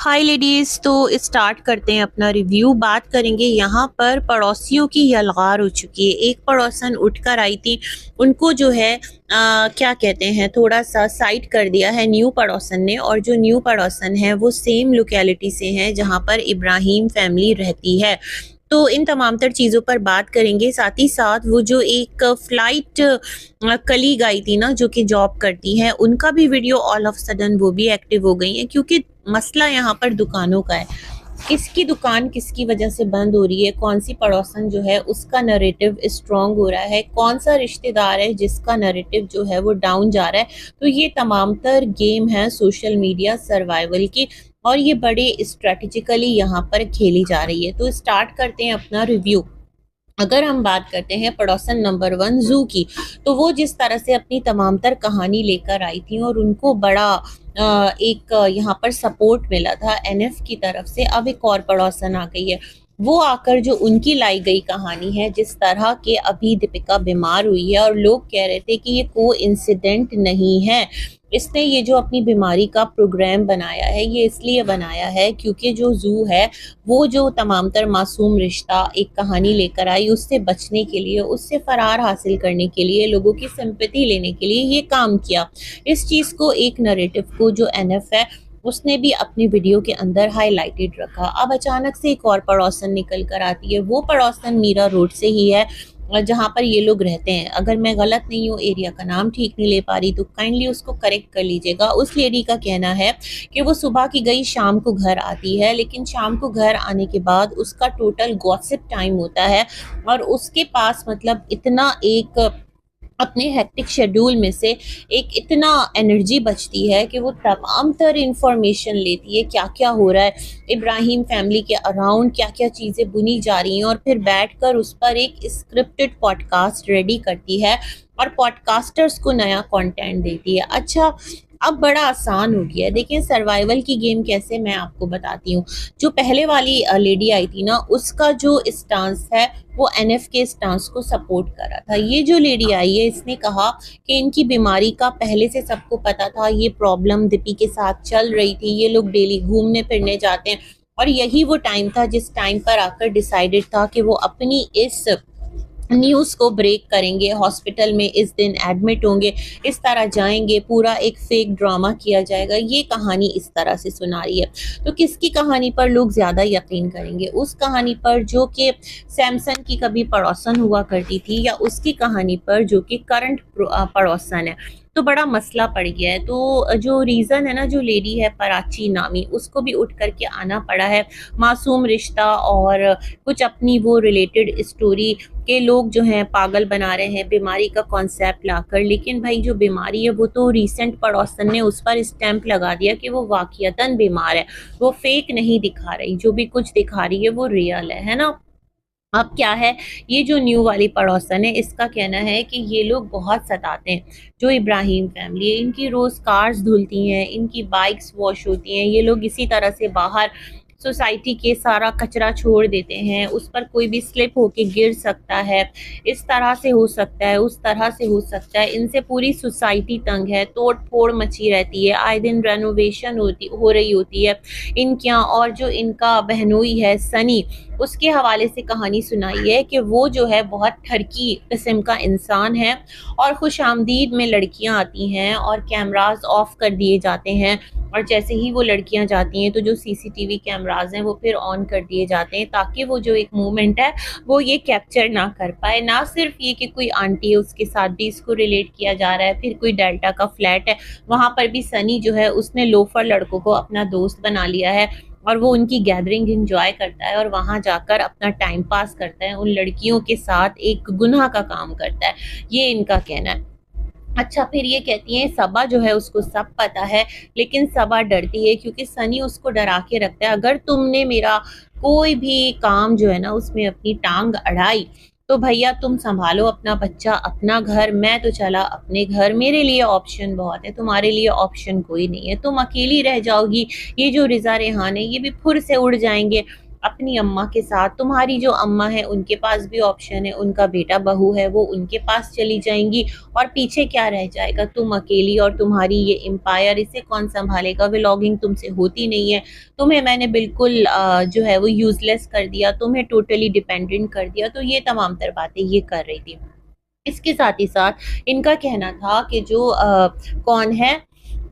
हाय ladies. तो start करते हैं अपना रिव्यू। बात करेंगे यहाँ पर पड़ोसियों की यलगार हो चुकी है। एक पड़ोसन उठकर आई थी, उनको जो है क्या कहते हैं, थोड़ा सा साइड कर दिया है न्यू पड़ोसन ने। और जो न्यू पड़ोसन है वो सेम लोकेलिटी से हैं जहाँ पर इब्राहिम फैमिली रहती है। तो इन तमाम तर चीज़ों पर बात करेंगे। साथ ही साथ वो जो एक फ्लाइट कलीग आई थी ना, जो कि जॉब करती है, उनका भी वीडियो ऑल ऑफ सडन वो भी एक्टिव हो गई है। क्योंकि मसला यहाँ पर दुकानों का है। किसकी दुकान किसकी वजह से बंद हो रही है, कौन सी पड़ोसन जो है उसका नैरेटिव स्ट्रांग हो रहा है, कौन सा रिश्तेदार है जिसका नैरेटिव जो है वो डाउन जा रहा है। तो ये तमाम तर गेम है सोशल मीडिया सर्वाइवल की, और ये बड़े स्ट्रेटेजिकली यहाँ पर खेली जा रही है। तो स्टार्ट करते हैं अपना रिव्यू। अगर हम बात करते हैं पड़ोसन नंबर 1 जू की, तो वो जिस तरह से अपनी तमाम तर कहानी लेकर आई थी और उनको बड़ा एक यहाँ पर सपोर्ट मिला था एनएफ की तरफ से। अब एक और पड़ोसन आ गई है, वो आकर जो उनकी लाई गई कहानी है, जिस तरह के अभी दीपिका बीमार हुई है और लोग कह रहे थे कि ये को इंसिडेंट नहीं है। इसने ये जो अपनी बीमारी का प्रोग्राम बनाया है, ये इसलिए बनाया है क्योंकि जो जू है वो जो तमाम तर मासूम रिश्ता एक कहानी लेकर आई, उससे बचने के लिए, उससे फरार हासिल करने के लिए, लोगों की सिंपैथी लेने के लिए ये काम किया। इस चीज़ को, एक नैरेटिव को जो एनएफ है उसने भी अपनी वीडियो के अंदर हाईलाइटेड रखा। अब अचानक से एक और पड़ोसन निकल कर आती है। वो पड़ोसन मीरा रोड से ही है जहाँ पर ये लोग रहते हैं। अगर मैं गलत नहीं हूँ, एरिया का नाम ठीक नहीं ले पा रही, तो काइंडली उसको करेक्ट कर लीजिएगा। उस लेडी का कहना है कि वो सुबह की गई शाम को घर आती है, लेकिन शाम को घर आने के बाद उसका टोटल गॉसिप टाइम होता है और उसके पास मतलब इतना एक अपने हेक्टिक शेड्यूल में से एक इतना एनर्जी बचती है कि वो तमाम तर इंफॉर्मेशन लेती है, क्या क्या हो रहा है इब्राहिम फैमिली के अराउंड, क्या क्या चीज़ें बुनी जा रही हैं, और फिर बैठकर उस पर एक स्क्रिप्टेड पॉडकास्ट रेडी करती है और पॉडकास्टर्स को नया कंटेंट देती है। अच्छा, अब बड़ा आसान हो गया है। देखिए सर्वाइवल की गेम कैसे, मैं आपको बताती हूँ। जो पहले वाली लेडी आई थी ना, उसका जो स्टांस है वो एनएफ के स्टांस को सपोर्ट कर रहा था। ये जो लेडी आई है, इसने कहा कि इनकी बीमारी का पहले से सबको पता था, ये प्रॉब्लम दीपी के साथ चल रही थी, ये लोग डेली घूमने फिरने जाते हैं, और यही वो टाइम था जिस टाइम पर आकर डिसाइडेड था कि वो अपनी इस न्यूज़ को ब्रेक करेंगे, हॉस्पिटल में इस दिन एडमिट होंगे, इस तरह जाएंगे, पूरा एक फेक ड्रामा किया जाएगा। ये कहानी इस तरह से सुना रही है। तो किसकी कहानी पर लोग ज़्यादा यकीन करेंगे? उस कहानी पर जो कि सैमसन की कभी पड़ोसन हुआ करती थी, या उसकी कहानी पर जो कि करंट पड़ोसन है? तो बड़ा मसला पड़ गया है। तो जो रीज़न है ना, जो लेडी है पराची नामी, उसको भी उठ करके आना पड़ा है। मासूम रिश्ता और कुछ अपनी वो रिलेटेड स्टोरी के लोग जो हैं पागल बना रहे हैं बीमारी का कॉन्सेप्ट लाकर। लेकिन भाई जो बीमारी है वो तो रिसेंट पड़ोसन ने उस पर स्टैंप लगा दिया कि वो वाकईतन बीमार है, वो फेक नहीं दिखा रही, जो भी कुछ दिखा रही है वो रियल है ना। अब क्या है, ये जो न्यू वाली पड़ोसन है, इसका कहना है कि ये लोग बहुत सताते हैं। जो इब्राहिम फैमिली है, इनकी रोज़ कार्स धुलती हैं, इनकी बाइक्स वॉश होती हैं, ये लोग इसी तरह से बाहर सोसाइटी के सारा कचरा छोड़ देते हैं, उस पर कोई भी स्लिप होके गिर सकता है, इस तरह से हो सकता है, उस तरह से हो सकता है। इनसे पूरी सोसाइटी तंग है, तोड़ फोड़ मची रहती है, आए दिन रेनोवेशन हो रही होती है इनके यहाँ। और जो इनका बहनोई है सनी, उसके हवाले से कहानी सुनाई है कि वो जो है बहुत ठरकी किस्म का इंसान है, और खुश आमदीद में लड़कियां आती हैं और कैमरास ऑफ कर दिए जाते हैं, और जैसे ही वो लड़कियां जाती हैं तो जो सीसीटीवी कैमरास हैं वो फिर ऑन कर दिए जाते हैं, ताकि वो जो एक मूवमेंट है वो ये कैप्चर ना कर पाए। ना सिर्फ ये कि कोई आंटी है उसके साथ भी इसको रिलेट किया जा रहा है, फिर कोई डेल्टा का फ्लैट है, वहाँ पर भी सनी जो है उसने लोफर लड़कों को अपना दोस्त बना लिया है, और वो उनकी गैदरिंग इंजॉय करता है और वहाँ जाकर अपना टाइम पास करता है, उन लड़कियों के साथ एक गुनाह का काम करता है, ये इनका कहना है। अच्छा, फिर ये कहती हैं सबा जो है उसको सब पता है, लेकिन सबा डरती है क्योंकि सनी उसको डरा के रखता है, अगर तुमने मेरा कोई भी काम जो है ना उसमें अपनी टांग अड़ाई, तो भैया तुम संभालो अपना बच्चा, अपना घर, मैं तो चला अपने घर, मेरे लिए ऑप्शन बहुत है, तुम्हारे लिए ऑप्शन कोई नहीं है, तुम अकेली रह जाओगी। ये जो रिजा रेहान है ये भी फुर से उड़ जाएंगे, अपनी अम्मा के साथ, तुम्हारी जो अम्मा है उनके पास भी ऑप्शन है, उनका बेटा बहू है वो उनके पास चली जाएंगी और पीछे क्या रह जाएगा, तुम अकेली और तुम्हारी ये एम्पायर, इसे कौन संभालेगा। व्लॉगिंग तुमसे होती नहीं है, तुम्हें मैंने बिल्कुल जो है वो यूजलेस कर दिया, तुम्हें टोटली डिपेंडेंट कर दिया। तो ये तमाम तर बातें ये कर रही थी। इसके साथ ही साथ इनका कहना था कि जो कौन है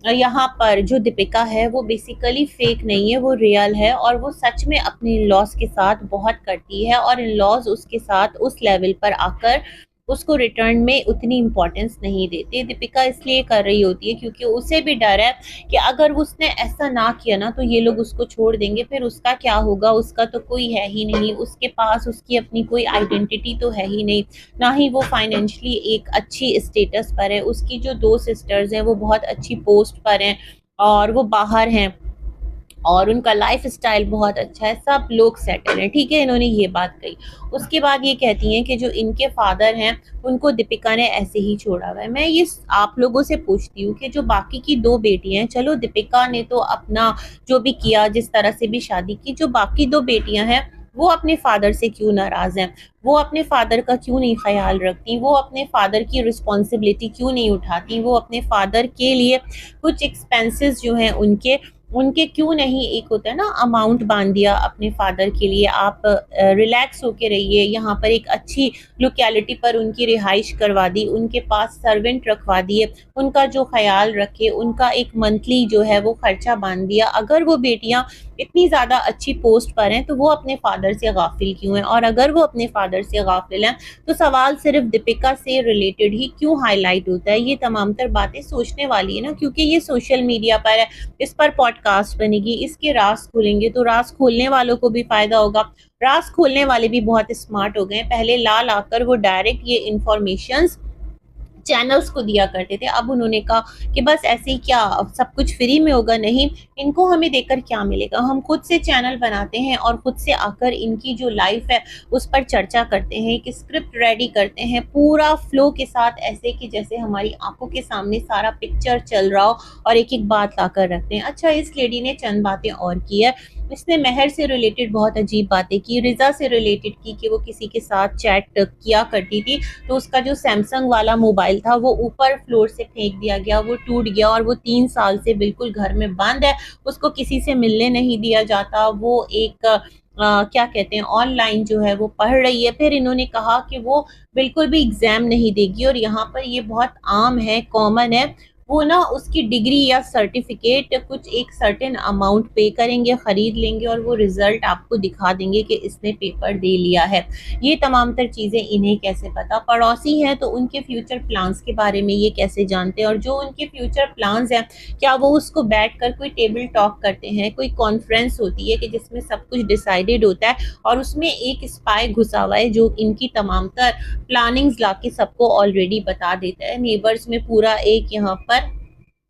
यहाँ पर जो दीपिका है वो बेसिकली फेक नहीं है, वो रियल है और वो सच में अपने इन लॉज के साथ बहुत करती है और इन लॉज उसके साथ उस लेवल पर आकर उसको रिटर्न में उतनी इम्पोर्टेंस नहीं देते। दीपिका इसलिए कर रही होती है क्योंकि उसे भी डर है कि अगर उसने ऐसा ना किया ना तो ये लोग उसको छोड़ देंगे, फिर उसका क्या होगा, उसका तो कोई है ही नहीं, उसके पास उसकी अपनी कोई आइडेंटिटी तो है ही नहीं, ना ही वो फाइनेंशियली एक अच्छी स्टेटस पर है। उसकी जो दो सिस्टर्स हैं वो बहुत अच्छी पोस्ट पर हैं और वो बाहर हैं और उनका लाइफ स्टाइल बहुत अच्छा है, सब लोग सेटल हैं, ठीक है। इन्होंने ये बात कही। उसके बाद ये कहती हैं कि जो इनके फादर हैं उनको दीपिका ने ऐसे ही छोड़ा हुआ है। मैं ये आप लोगों से पूछती हूँ कि जो बाकी की दो बेटियां हैं, चलो दीपिका ने तो अपना जो भी किया, जिस तरह से भी शादी की, जो बाकी दो बेटियां हैं वो अपने फादर से क्यों नाराज हैं, वो अपने फादर का क्यों नहीं ख्याल रखती, वो अपने फादर की रिस्पॉन्सिबिलिटी क्यों नहीं उठाती, वो अपने फादर के लिए कुछ एक्सपेंसेस जो हैं उनके उनके क्यों नहीं, एक होता है ना अमाउंट बांध दिया अपने फादर के लिए, आप रिलैक्स होके रहिए, यहाँ पर एक अच्छी लोकेलिटी पर उनकी रिहाइश करवा दी, उनके पास सर्वेंट रखवा दिए, उनका जो ख्याल रखे, उनका एक मंथली जो है वो खर्चा बांध दिया। अगर वो बेटियां इतनी ज़्यादा अच्छी पोस्ट पर हैं तो वो अपने फादर से गाफिल क्यों हैं, और अगर वो अपने फादर से गाफिल हैं तो सवाल सिर्फ दीपिका से रिलेटेड ही क्यों हाईलाइट होता है। ये तमाम तर बातें सोचने वाली है ना, क्योंकि ये सोशल मीडिया पर है, इस पर पॉडकास्ट बनेगी, इसके राज खुलेंगे तो राज खोलने वालों को भी फायदा होगा। राज खोलने वाले भी बहुत स्मार्ट हो गए, पहले ला लाकर वो डायरेक्ट ये इंफॉर्मेशंस चैनल्स को दिया करते थे, अब उन्होंने कहा कि बस ऐसे ही क्या सब कुछ फ्री में होगा, नहीं, इनको हमें देकर क्या मिलेगा, हम खुद से चैनल बनाते हैं और खुद से आकर इनकी जो लाइफ है उस पर चर्चा करते हैं, एक स्क्रिप्ट रेडी करते हैं पूरा फ्लो के साथ, ऐसे कि जैसे हमारी आंखों के सामने सारा पिक्चर चल रहा हो और एक एक बात लाकर रखते हैं। अच्छा, इस लेडी ने चंद बातें और की है, इसने मेहर से रिलेटेड बहुत अजीब बातें की, रिजा से रिलेटेड की कि वो किसी के साथ चैट किया करती थी तो उसका जो सैमसंग वाला मोबाइल था वो ऊपर फ्लोर से फेंक दिया गया, वो टूट गया और वो 3 साल से बिल्कुल घर में बंद है, उसको किसी से मिलने नहीं दिया जाता, वो एक क्या कहते हैं ऑनलाइन जो है वो पढ़ रही है। फिर इन्होंने कहा कि वो बिल्कुल भी एग्जाम नहीं देगी और यहाँ पर ये बहुत आम है, कॉमन है, वो ना उसकी डिग्री या सर्टिफिकेट कुछ एक सर्टेन अमाउंट पे करेंगे, खरीद लेंगे और वो रिजल्ट आपको दिखा देंगे कि इसने पेपर दे लिया है। ये तमाम तर चीज़ें इन्हें कैसे पता, पड़ोसी हैं तो उनके फ्यूचर प्लान्स के बारे में ये कैसे जानते हैं, और जो उनके फ्यूचर प्लान्स हैं क्या वो उसको बैठ कर कोई टेबल टॉक करते हैं, कोई कॉन्फ्रेंस होती है कि जिसमें सब कुछ डिसाइडेड होता है और उसमें एक स्पाई घुसा हुआ है जो इनकी तमाम तर प्लानिंग्स लाके सबको ऑलरेडी बता देता है। नेबर्स में पूरा एक यहाँ पर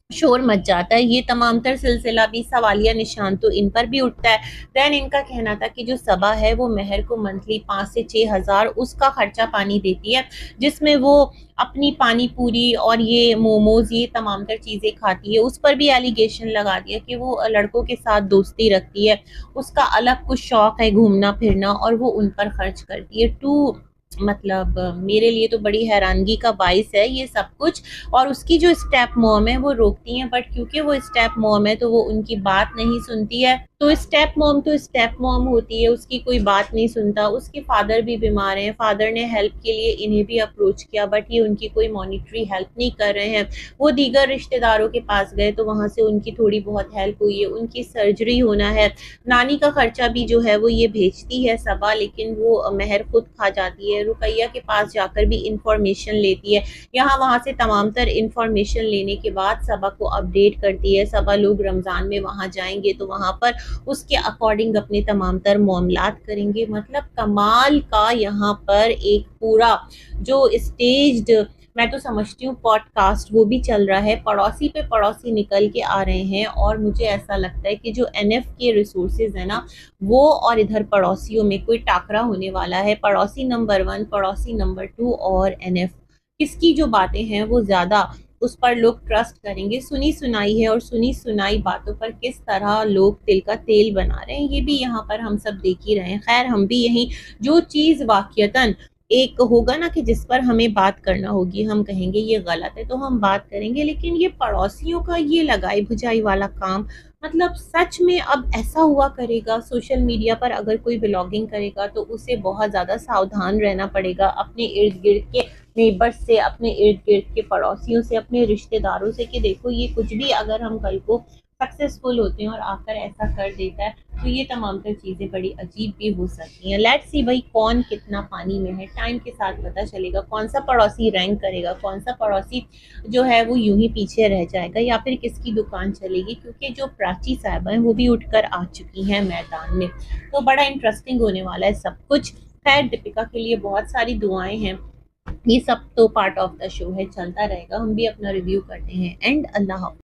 शोर मच जाता है। ये तमाम तर सिलसिला भी सवालिया निशान तो इन पर भी उठता है। दैन इनका कहना था कि जो सबा है वो मेहर को मंथली 5 से 6 हज़ार उसका खर्चा पानी देती है, जिसमें वो अपनी पानी पूरी और ये मोमोज ये तमाम तर चीज़ें खाती है। उस पर भी एलिगेशन लगा दिया कि वो लड़कों के साथ दोस्ती रखती है, उसका अलग कुछ शौक है घूमना फिरना और वो उन पर खर्च करती है। मतलब मेरे लिए तो बड़ी हैरानगी का बाइस है ये सब कुछ। और उसकी जो स्टेप मॉम है वो रोकती हैं, बट क्योंकि वो स्टेप मॉम है तो वो उनकी बात नहीं सुनती है। तो स्टेप मॉम होती है, उसकी कोई बात नहीं सुनता। उसके फादर भी बीमार हैं, फादर ने हेल्प के लिए इन्हें भी अप्रोच किया बट ये उनकी कोई मॉनिटरी हेल्प नहीं कर रहे हैं। वो दीगर रिश्तेदारों के पास गए तो वहाँ से उनकी थोड़ी बहुत हेल्प हुई है, उनकी सर्जरी होना है, नानी का खर्चा भी जो है वो ये भेजती है सबा, लेकिन वो मेहर खुद खा जाती है। रुकैया के पास जाकर भी इंफॉर्मेशन लेती है, यहाँ वहाँ से तमाम तर इंफॉर्मेशन लेने के बाद सबा को अपडेट करती है। सबा लोग रमज़ान में वहाँ जाएंगे तो वहाँ पर उसके अकॉर्डिंग अपने तमाम तर मामलात करेंगे। मतलब कमाल का यहाँ पर एक पूरा जो स्टेज्ड, मैं तो समझती हूँ पॉडकास्ट वो भी चल रहा है, पड़ोसी पे पड़ोसी निकल के आ रहे हैं। और मुझे ऐसा लगता है कि जो एनएफ के रिसोर्सेज है ना वो और इधर पड़ोसियों में कोई टाकरा होने वाला है। पड़ोसी नंबर 1, पड़ोसी नंबर 2 और एनएफ, किसकी जो बातें हैं वो ज़्यादा उस पर लोग ट्रस्ट करेंगे। सुनी सुनाई है और सुनी सुनाई बातों पर किस तरह लोग तिल का तेल बना रहे हैं, ये भी यहाँ पर हम सब देख ही रहे हैं। खैर, हम भी यही जो चीज़ वाक़यतन एक होगा ना कि जिस पर हमें बात करना होगी, हम कहेंगे ये गलत है तो हम बात करेंगे, लेकिन ये पड़ोसियों का ये लगाई भुजाई वाला काम, मतलब सच में अब ऐसा हुआ करेगा। सोशल मीडिया पर अगर कोई ब्लॉगिंग करेगा तो उसे बहुत ज़्यादा सावधान रहना पड़ेगा अपने इर्द गिर्द के नेबर्स से, अपने इर्द गिर्द के पड़ोसियों से, अपने रिश्तेदारों से, कि देखो ये कुछ भी अगर हम कल को सक्सेसफुल होते हैं और आकर ऐसा कर देता है तो ये तमाम तर चीज़ें बड़ी अजीब भी हो सकती हैं। लेट्स सी भाई कौन कितना पानी में है, टाइम के साथ पता चलेगा कौन सा पड़ोसी रैंक करेगा, कौन सा पड़ोसी जो है वो यूं ही पीछे रह जाएगा, या फिर किसकी दुकान चलेगी, क्योंकि जो प्राची साहिबा हैं वो भी उठकर आ चुकी हैं मैदान में। तो बड़ा इंटरेस्टिंग होने वाला है सब कुछ। खैर, दीपिका के लिए बहुत सारी दुआएं हैं। ये सब तो पार्ट ऑफ द शो है, चलता रहेगा, हम भी अपना रिव्यू करते हैं। एंड अल्लाह हाफ़िज़।